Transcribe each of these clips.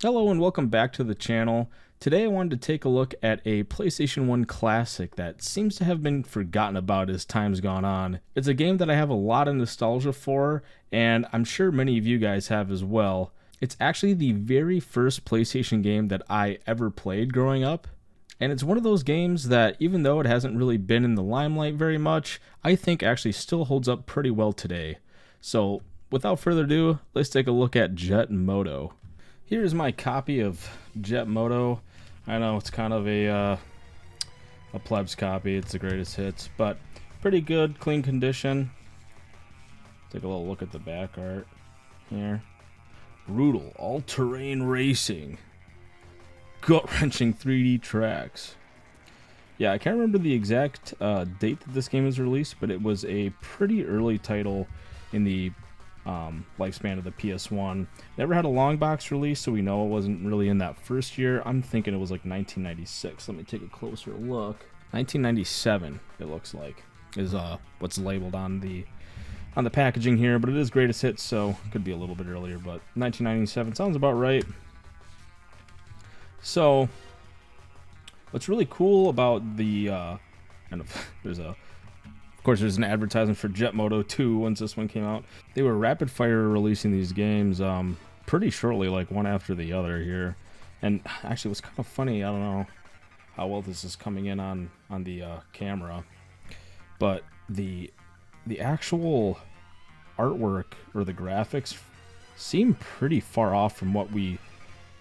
Hello and welcome back to the channel. Today I wanted to take a look at a PlayStation 1 classic that seems to have been forgotten about as time's gone on. It's a game that I have a lot of nostalgia for, and I'm sure many of you guys have as well. It's actually the very first PlayStation game that I ever played growing up, and it's one of those games that, even though it hasn't really been in the limelight very much, I think actually still holds up pretty well today. So without further ado, let's take a look at Jet Moto. Here's my copy of Jet Moto. I know it's kind of a plebs copy. It's the greatest hits, but pretty good, clean condition. Take a little look at the back art here. Brutal, all-terrain racing. Gut-wrenching 3D tracks. Yeah, I can't remember the exact date that this game was released, but it was a pretty early title in the lifespan of the PS1. Never had a long box release, so we know it wasn't really in that first year. I'm thinking it was like 1996. Let me take a closer look. 1997, it looks like, is what's labeled on the packaging here, but it is greatest hits, so it could be a little bit earlier, but 1997 sounds about right. So what's really cool about the of course, there's an advertisement for Jet Moto 2 once this one came out. They were rapid fire releasing these games pretty shortly, like one after the other here. And actually, it was kind of funny. I don't know how well this is coming in on the camera, but the actual artwork or the graphics seem pretty far off from what we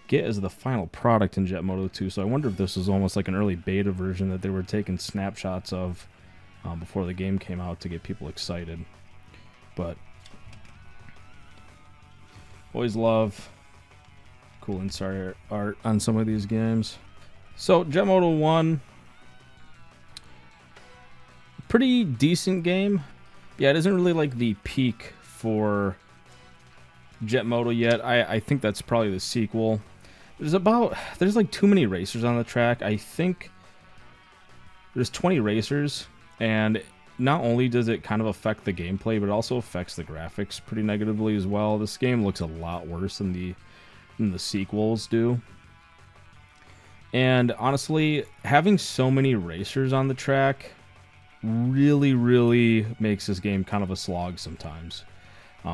get as the final product in Jet Moto 2. So I wonder if this was almost like an early beta version that they were taking snapshots of before the game came out to get people excited. But always love cool inside art on some of these games. So Jet Moto 1, pretty decent game. Yeah, it isn't really like the peak for Jet Moto yet. I think that's probably the sequel. There's like too many racers on the track. I think there's 20 racers. And not only does it kind of affect the gameplay, but it also affects the graphics pretty negatively as well. This game looks a lot worse than the sequels do. And honestly, having so many racers on the track really makes this game kind of a slog sometimes.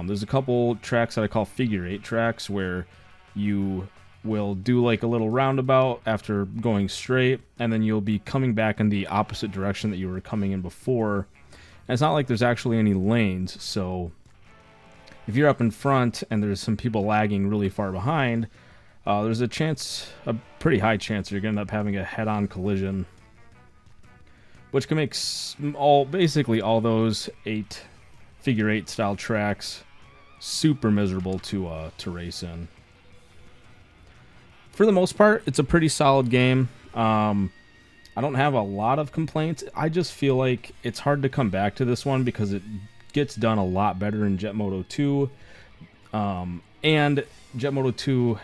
There's a couple tracks that I call figure 8 tracks where you will do like a little roundabout after going straight, and then you'll be coming back in the opposite direction that you were coming in before. And it's not like there's actually any lanes, so if you're up in front and there's some people lagging really far behind, there's a pretty high chance you're going to end up having a head-on collision, which can make basically all those figure 8 style tracks super miserable to race in. For the most part, it's a pretty solid game. I don't have a lot of complaints. I just feel like it's hard to come back to this one because it gets done a lot better in Jet Moto 2. And Jet Moto 2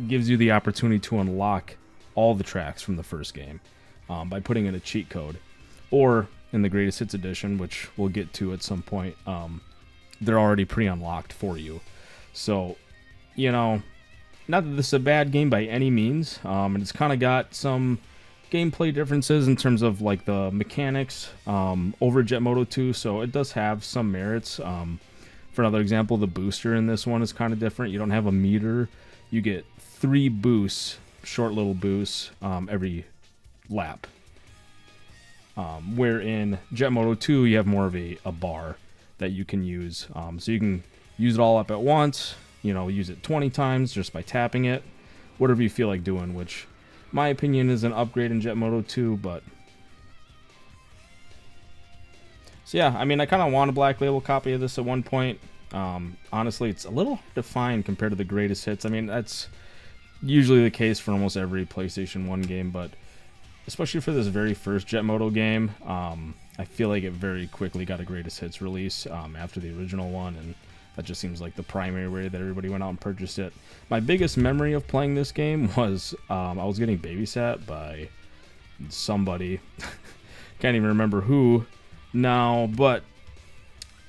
gives you the opportunity to unlock all the tracks from the first game by putting in a cheat code. Or in the Greatest Hits edition, which we'll get to at some point, they're already pre-unlocked for you. So, you know, not that this is a bad game by any means, and it's kind of got some gameplay differences in terms of like the mechanics over Jet Moto 2, so it does have some merits. For another example, the booster in this one is kind of different. You don't have a meter. You get 3 boosts, short little boosts, every lap. Where in Jet Moto 2, you have more of a bar that you can use. So you can use it all up at once. You know, use it 20 times just by tapping it. Whatever you feel like doing, which, my opinion, is an upgrade in Jet Moto 2, but... So yeah, I mean, I kind of want a Black Label copy of this at one point. Honestly, it's a little hard to find compared to the Greatest Hits. I mean, that's usually the case for almost every PlayStation 1 game, but especially for this very first Jet Moto game, I feel like it very quickly got a Greatest Hits release after the original one, and that just seems like the primary way that everybody went out and purchased it. My biggest memory of playing this game was I was getting babysat by somebody. Can't even remember who now, but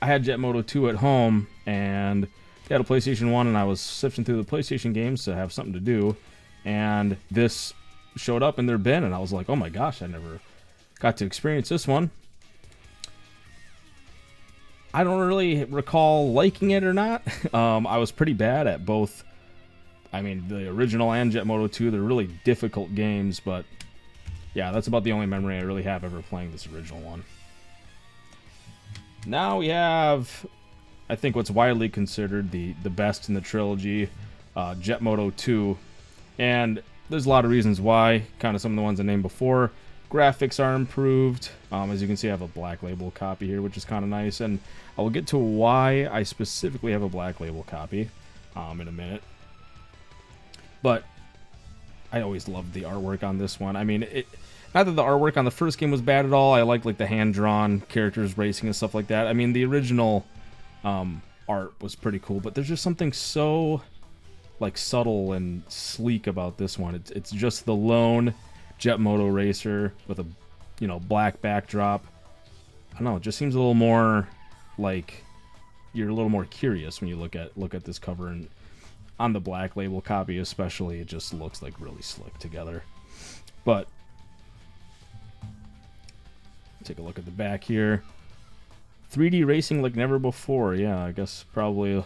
I had Jet Moto 2 at home, and had a PlayStation 1 and I was sifting through the PlayStation games to have something to do, and this showed up in their bin, and I was like, oh my gosh, I never got to experience this one. I don't really recall liking it or not. I was pretty bad at both. I mean, the original and Jet Moto 2, they're really difficult games, but yeah, that's about the only memory I really have ever playing this original one. Now we have, I think, what's widely considered the best in the trilogy, Jet Moto 2. And there's a lot of reasons why, kind of some of the ones I named before. Graphics are improved. As you can see, I have a black label copy here, which is kind of nice. And I will get to why I specifically have a black label copy in a minute. But I always loved the artwork on this one. I mean, not that the artwork on the first game was bad at all. I like the hand-drawn characters racing and stuff like that. I mean, the original art was pretty cool, but there's just something so like subtle and sleek about this one. It's just the lone Jet Moto racer with a black backdrop. I don't know, it just seems a little more like you're a little more curious when you look at this cover, and on the black label copy especially, it just looks like really slick together. But take a look at the back here. 3D racing like never before. Yeah, I guess probably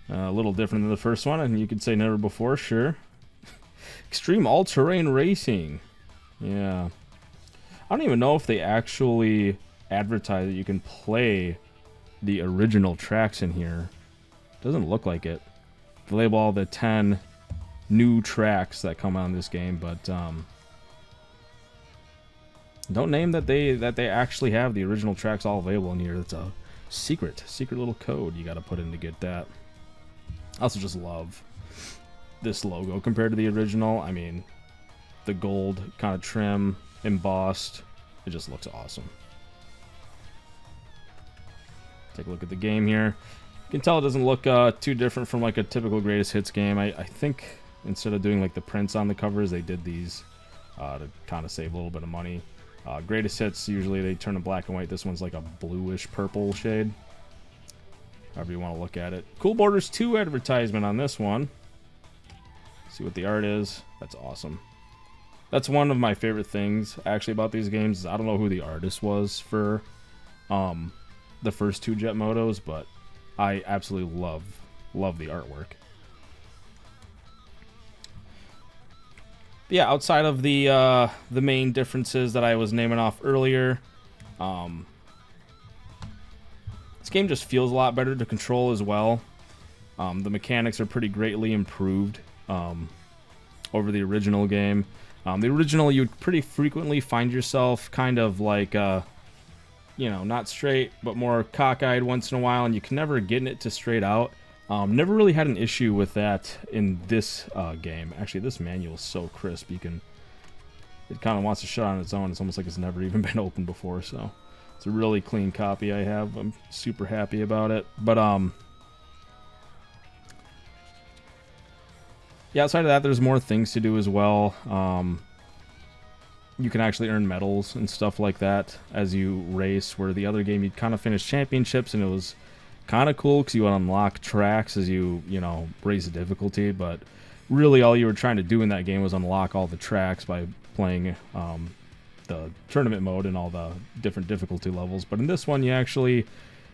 a little different than the first one, and you could say never before, sure. Extreme all-terrain racing. Yeah. I don't even know if they actually advertise that you can play the original tracks in here. Doesn't look like it. They label all the 10 new tracks that come out in this game, but don't name that they actually have the original tracks all available in here. That's a secret little code you got to put in to get that. I also just love this logo compared to the original. I mean, the gold kind of trim, embossed, it just looks awesome. Take a look at the game here. You can tell it doesn't look too different from like a typical greatest hits game. I think instead of doing like the prints on the covers, they did these to kind of save a little bit of money. Greatest hits, usually they turn to black and white. This one's like a bluish purple shade, however you want to look at it. Cool Borders 2 advertisement on this one. See what the art is. That's awesome. That's one of my favorite things actually about these games. Is I don't know who the artist was for the first two Jet Motos, but I absolutely love the artwork. Yeah, outside of the main differences that I was naming off earlier, this game just feels a lot better to control as well. The mechanics are pretty greatly improved over the original game. The original, you would pretty frequently find yourself kind of like, not straight, but more cockeyed once in a while, and you can never get it to straight out. Never really had an issue with that in this game. Actually, this manual is so crisp. It kind of wants to shut on its own. It's almost like it's never even been opened before. So it's a really clean copy I have. I'm super happy about it. But yeah, outside of that, there's more things to do as well. You can actually earn medals and stuff like that as you race, where the other game you'd kind of finish championships, and it was kind of cool because you would unlock tracks as you raise the difficulty, but really all you were trying to do in that game was unlock all the tracks by playing the tournament mode and all the different difficulty levels. But in this one, you actually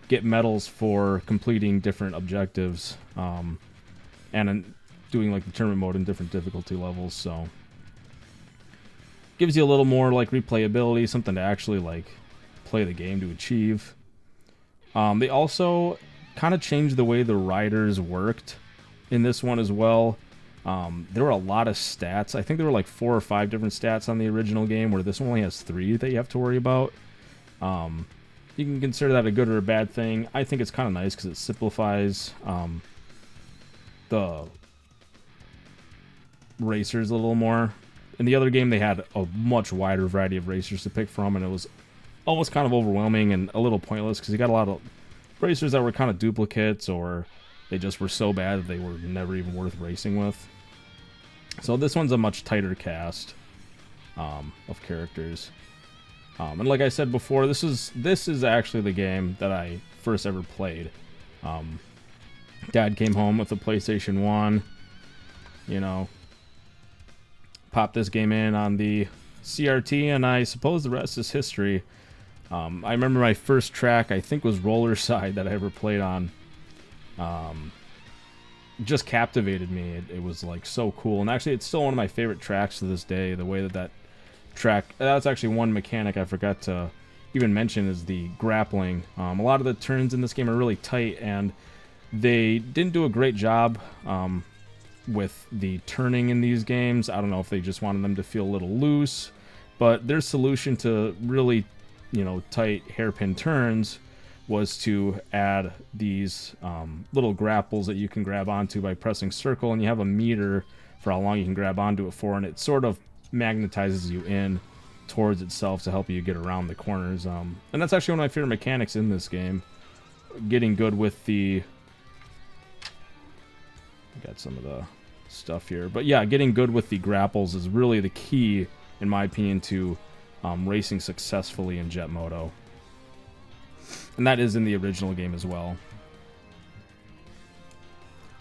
get medals for completing different objectives and doing like the tournament mode in different difficulty levels. So gives you a little more like replayability, something to actually like play the game to achieve. They also kind of changed the way the riders worked in this one as well. There were a lot of stats. I think there were like 4 or 5 different stats on the original game, where this one only has 3 that you have to worry about. You can consider that a good or a bad thing. I think it's kind of nice because it simplifies the racers a little more. In the other game, they had a much wider variety of racers to pick from, and it was almost kind of overwhelming and a little pointless because you got a lot of racers that were kind of duplicates, or they just were so bad that they were never even worth racing with. So this one's a much tighter cast of characters. And like I said before, this is actually the game that I first ever played Dad came home with a PlayStation 1, you know, popped this game in on the CRT, and I suppose the rest is history. I remember my first track, I think, was Roller Side that I ever played on. Just captivated me. It was like so cool, and actually it's still one of my favorite tracks to this day. The way that track, that's actually one mechanic I forgot to even mention, is the grappling. A lot of the turns in this game are really tight, and they didn't do a great job with the turning in these games. I don't know if they just wanted them to feel a little loose, but their solution to really, you know, tight hairpin turns was to add these little grapples that you can grab onto by pressing circle, and you have a meter for how long you can grab onto it for, and it sort of magnetizes you in towards itself to help you get around the corners. And that's actually one of my favorite mechanics in this game. Getting good with the... got some of the stuff here, but yeah, getting good with the grapples is really the key, in my opinion, to racing successfully in Jet Moto. And that is in the original game as well.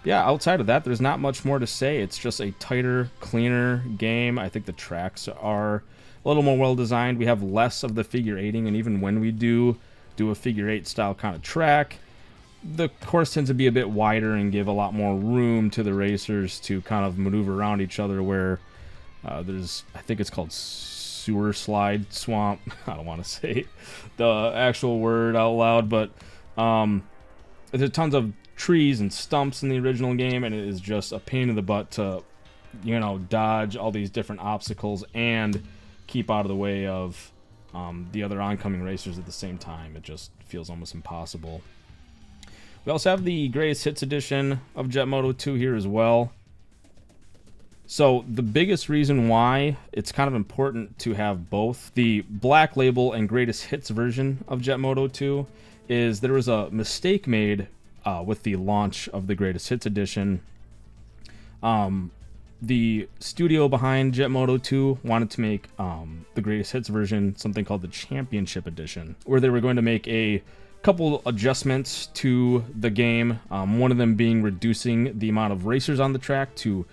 Yeah, outside of that, there's not much more to say. It's just a tighter, cleaner game. I think the tracks are a little more well designed. We have less of the figure eighting, and even when we do a figure eight style kind of track, the course tends to be a bit wider and give a lot more room to the racers to kind of maneuver around each other, where there's, I think it's called sewer slide swamp. I don't want to say the actual word out loud, but there's tons of trees and stumps in the original game, and it is just a pain in the butt to, you know, dodge all these different obstacles and keep out of the way of the other oncoming racers at the same time. It just feels almost impossible. We also have the Greatest Hits edition of Jet Moto 2 here as well. So the biggest reason why it's kind of important to have both the Black Label and Greatest Hits version of Jet Moto 2 is there was a mistake made with the launch of the Greatest Hits edition. The studio behind Jet Moto 2 wanted to make the Greatest Hits version something called the Championship Edition, where they were going to make a couple adjustments to the game. One of them being reducing the amount of racers on the track to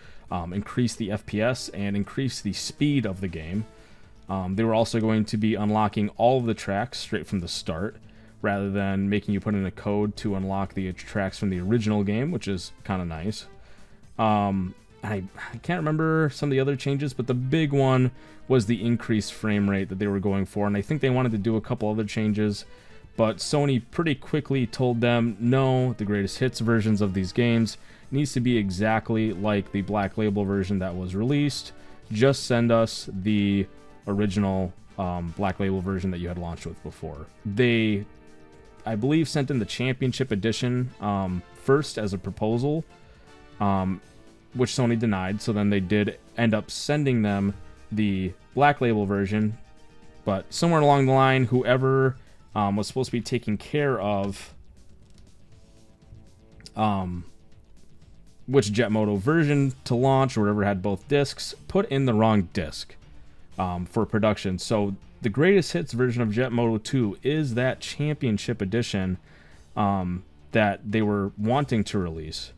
increase the FPS and increase the speed of the game. They were also going to be unlocking all of the tracks straight from the start, rather than making you put in a code to unlock the tracks from the original game, which is kind of nice. I can't remember some of the other changes, but the big one was the increased frame rate that they were going for, and I think they wanted to do a couple other changes, but Sony pretty quickly told them, no, the Greatest Hits versions of these games needs to be exactly like the Black Label version that was released. Just send us the original Black Label version that you had launched with before. They, I believe, sent in the Championship Edition first as a proposal, which Sony denied, so then they did end up sending them the Black Label version, but somewhere along the line, whoever was supposed to be taking care of which Jet Moto version to launch, or whatever had both discs, put in the wrong disc for production. So the Greatest Hits version of Jet Moto 2 is that Championship Edition that they were wanting to release.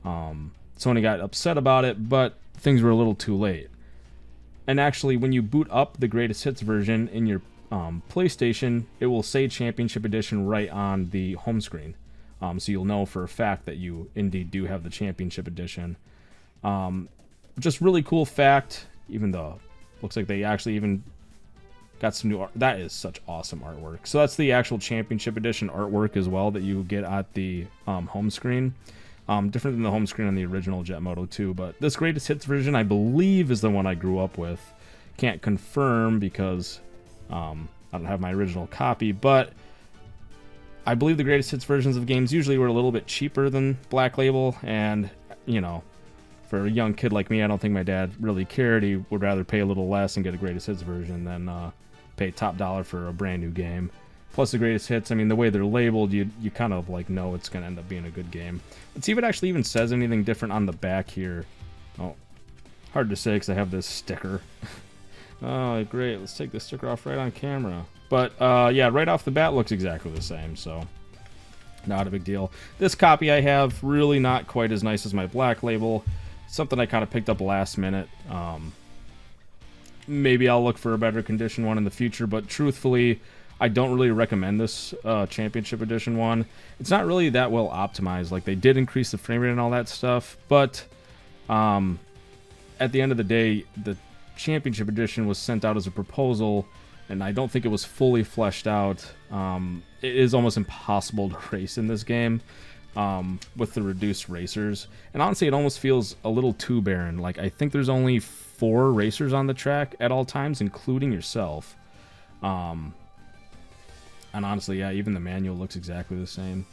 Sony got upset about it, but things were a little too late. And actually, when you boot up the Greatest Hits version in your PlayStation, it will say Championship Edition right on the home screen. So you'll know for a fact that you indeed do have the Championship Edition. Just really cool fact, even though it looks like they actually even got some new art. That is such awesome artwork. So that's the actual Championship Edition artwork as well that you get at the home screen. Different than the home screen on the original Jet Moto 2, but this Greatest Hits version, I believe, is the one I grew up with. Can't confirm because I don't have my original copy, but I believe the Greatest Hits versions of games usually were a little bit cheaper than Black Label, and, you know, for a young kid like me, I don't think my dad really cared. He would rather pay a little less and get a Greatest Hits version than pay top dollar for a brand new game. Plus the Greatest Hits, I mean, the way they're labeled, you kind of like know it's going to end up being a good game. Let's see if it actually even says anything different on the back here. Oh, hard to say because I have this sticker. Oh, great. Let's take the sticker off right on camera. But, yeah, right off the bat looks exactly the same, so Not a big deal. This copy I have, really not quite as nice as my black label. Something I kind of picked up last minute. Maybe I'll look for a better condition one in the future, but truthfully, I don't really recommend this Championship Edition one. It's not really that well optimized. Like, they did increase the frame rate and all that stuff, but at the end of the day, the Championship Edition was sent out as a proposal, and I don't think it was fully fleshed out. It is almost impossible to race in this game with the reduced racers. And honestly, it almost feels a little too barren. Like, I think there's only 4 racers on the track at all times, including yourself. And honestly, yeah, even the manual looks exactly the same.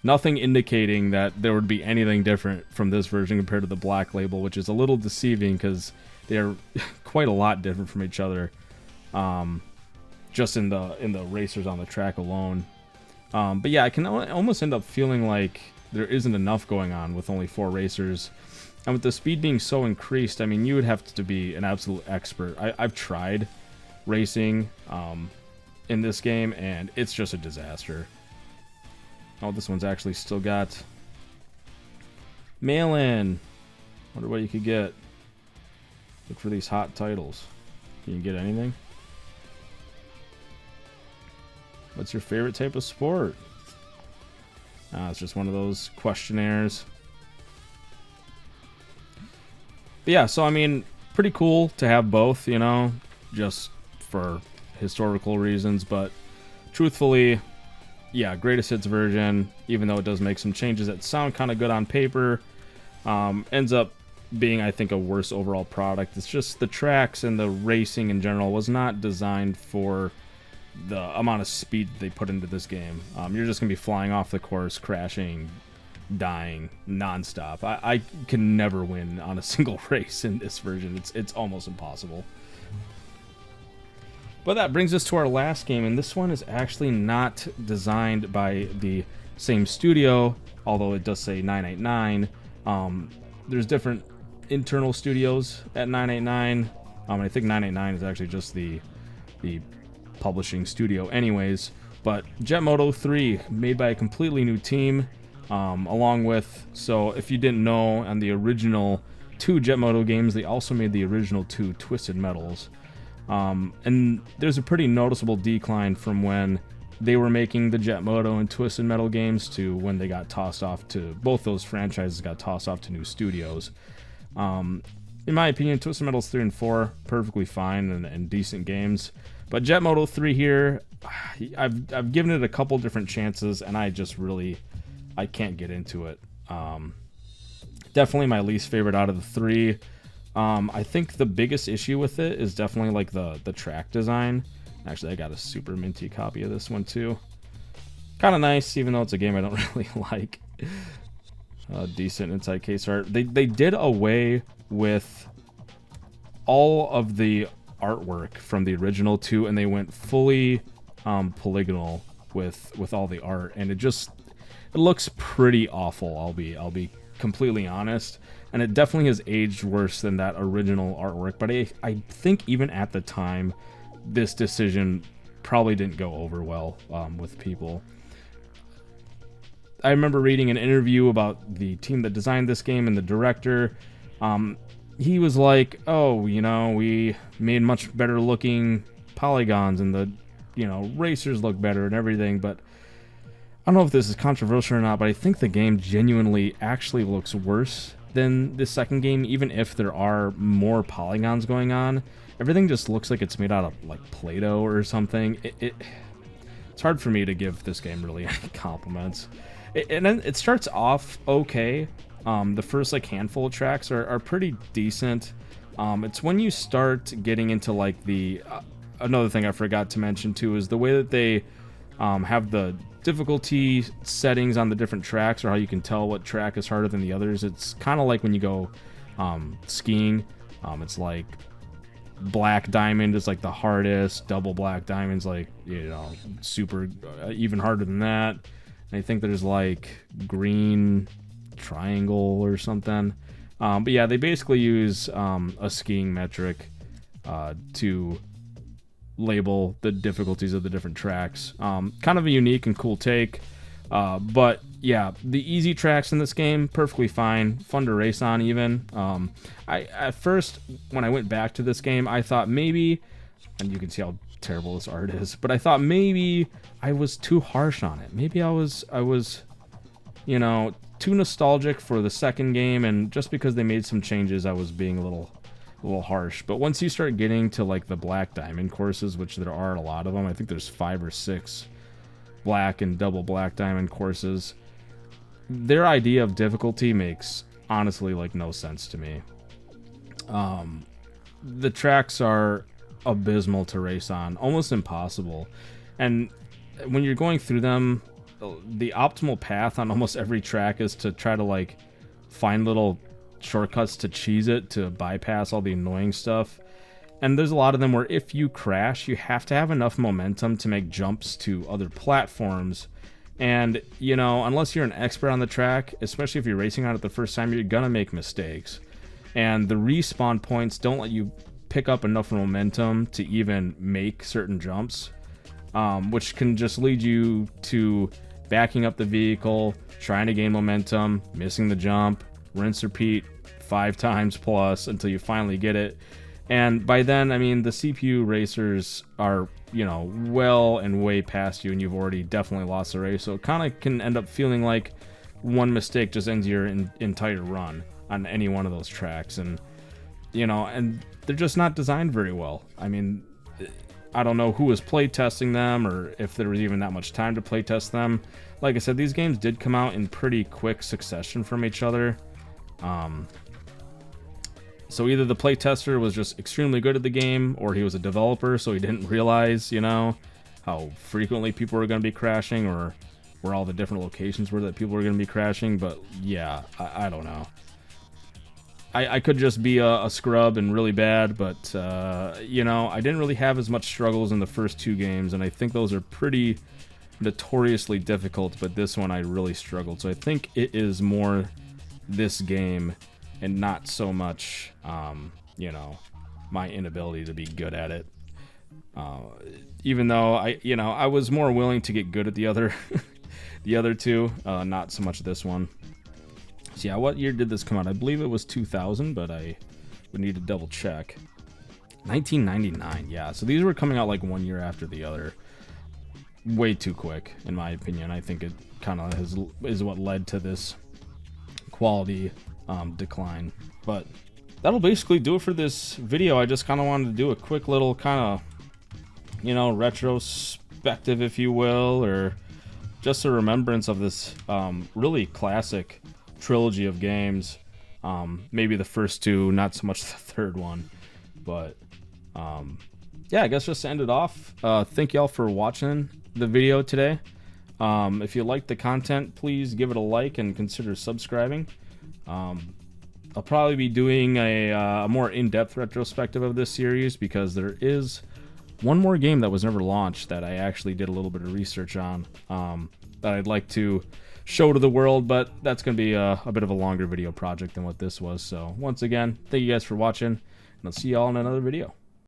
Nothing indicating that there would be anything different from this version compared to the black label, which is a little deceiving because they are quite a lot different from each other. Just in the racers on the track alone. But yeah, I can almost end up feeling like there isn't enough going on with only 4 racers. And with the speed being so increased, I mean, you would have to be an absolute expert. I've tried racing in this game, and it's just a disaster. Oh, this one's actually still got mail-in. Wonder what you could get. Look for these hot titles. Can you get anything? What's your favorite type of sport? It's just one of those questionnaires. But yeah, so I mean, pretty cool to have both, you know, just for historical reasons. But truthfully, yeah, greatest hits version, even though it does make some changes that sound kind of good on paper, ends up being, I think, a worse overall product. It's just the tracks and the racing in general was not designed for the amount of speed they put into this game. You're just gonna be flying off the course, crashing, dying nonstop. I can never win on a single race in this version. It's almost impossible. But that brings us to our last game, and this one is actually not designed by the same studio, although it does say 989. There's different internal studios at 989. I think 989 is actually just the publishing studio anyways. But Jet Moto 3, made by a completely new team, along with, so if you didn't know, on the original 2 Jet Moto games, they also made the original 2 Twisted Metals. And there's a pretty noticeable decline from when they were making the Jet Moto and Twisted Metal games to when they got tossed off to, both those franchises got tossed off to new studios. In my opinion, Twisted Metals 3 and 4, perfectly fine and decent games. But Jet Moto 3 here, I've given it a couple different chances, and I just really, I can't get into it. Definitely my least favorite out of the 3. I think the biggest issue with it is definitely like the track design. Actually, I got a super minty copy of this one too. Kind of nice, even though it's a game I don't really like. Decent inside case art. They did away with all of the artwork from the original 2, and they went fully polygonal with all the art, and it looks pretty awful. I'll be completely honest, and it definitely has aged worse than that original artwork. But I think even at the time, this decision probably didn't go over well with people. I remember reading an interview about the team that designed this game and the director. He was like, oh, you know, we made much better looking polygons and the, you know, racers look better and everything, but I don't know if this is controversial or not, but I think the game genuinely actually looks worse than the second game, even if there are more polygons going on. Everything just looks like it's made out of like Play-Doh or something. It's hard for me to give this game really any compliments. And then it starts off okay. The first like handful of tracks are pretty decent. It's when you start getting into like the another thing I forgot to mention too is the way that they have the difficulty settings on the different tracks, or how you can tell what track is harder than the others. It's kind of like when you go skiing. It's like black diamond is like the hardest, double black diamond's like, you know, super even harder than that. And I think there's like green triangle or something. But yeah, they basically use a skiing metric to label the difficulties of the different tracks. Kind of a unique and cool take. But yeah, the easy tracks in this game, perfectly fine, fun to race on even. I at first, when I went back to this game, I thought maybe, and you can see how terrible this art is, but I thought maybe I was too harsh on it. Maybe I was, you know, too nostalgic for the second game, and just because they made some changes, I was being a little harsh. But once you start getting to like the Black Diamond courses, which there are a lot of them, I think there's 5 or 6 black and double Black Diamond courses, their idea of difficulty makes honestly like no sense to me. The tracks are abysmal to race on, almost impossible, and when you're going through them, the optimal path on almost every track is to try to like find little shortcuts to cheese it, to bypass all the annoying stuff. And there's a lot of them where if you crash, you have to have enough momentum to make jumps to other platforms. And, you know, unless you're an expert on the track, especially if you're racing on it the first time, you're gonna make mistakes. And the respawn points don't let you pick up enough momentum to even make certain jumps, which can just lead you to backing up the vehicle, trying to gain momentum, missing the jump, rinse, repeat 5 times plus until you finally get it. And by then, I mean, the CPU racers are, you know, well and way past you, and you've already definitely lost the race. So it kind of can end up feeling like one mistake just ends your entire run on any one of those tracks. And, you know, and they're just not designed very well. I mean, I don't know who was playtesting them or if there was even that much time to playtest them. Like I said, these games did come out in pretty quick succession from each other. So either the playtester was just extremely good at the game, or he was a developer, so he didn't realize, you know, how frequently people were going to be crashing, or where all the different locations were that people were going to be crashing. But yeah, I don't know. I could just be a scrub and really bad, but, you know, I didn't really have as much struggles in the first 2 games, and I think those are pretty notoriously difficult, but this one I really struggled. So I think it is more this game and not so much, you know, my inability to be good at it. Even though I was more willing to get good at the other, the other 2, not so much this one. So yeah, what year did this come out? I believe it was 2000, but I would need to double check. 1999, yeah. So these were coming out like 1 year after the other. Way too quick, in my opinion. I think it kind of is what led to this quality decline. But that'll basically do it for this video. I just kind of wanted to do a quick little kind of, you know, retrospective, if you will, or just a remembrance of this really classic trilogy of games. Maybe the first 2, not so much the third one. But yeah, I guess just to end it off, thank y'all for watching the video today. If you like the content, please give it a like and consider subscribing. I'll probably be doing a more in-depth retrospective of this series, because there is one more game that was never launched that I actually did a little bit of research on, that I'd like to show to the world, but that's going to be a bit of a longer video project than what this was. So once again, thank you guys for watching, and I'll see y'all in another video.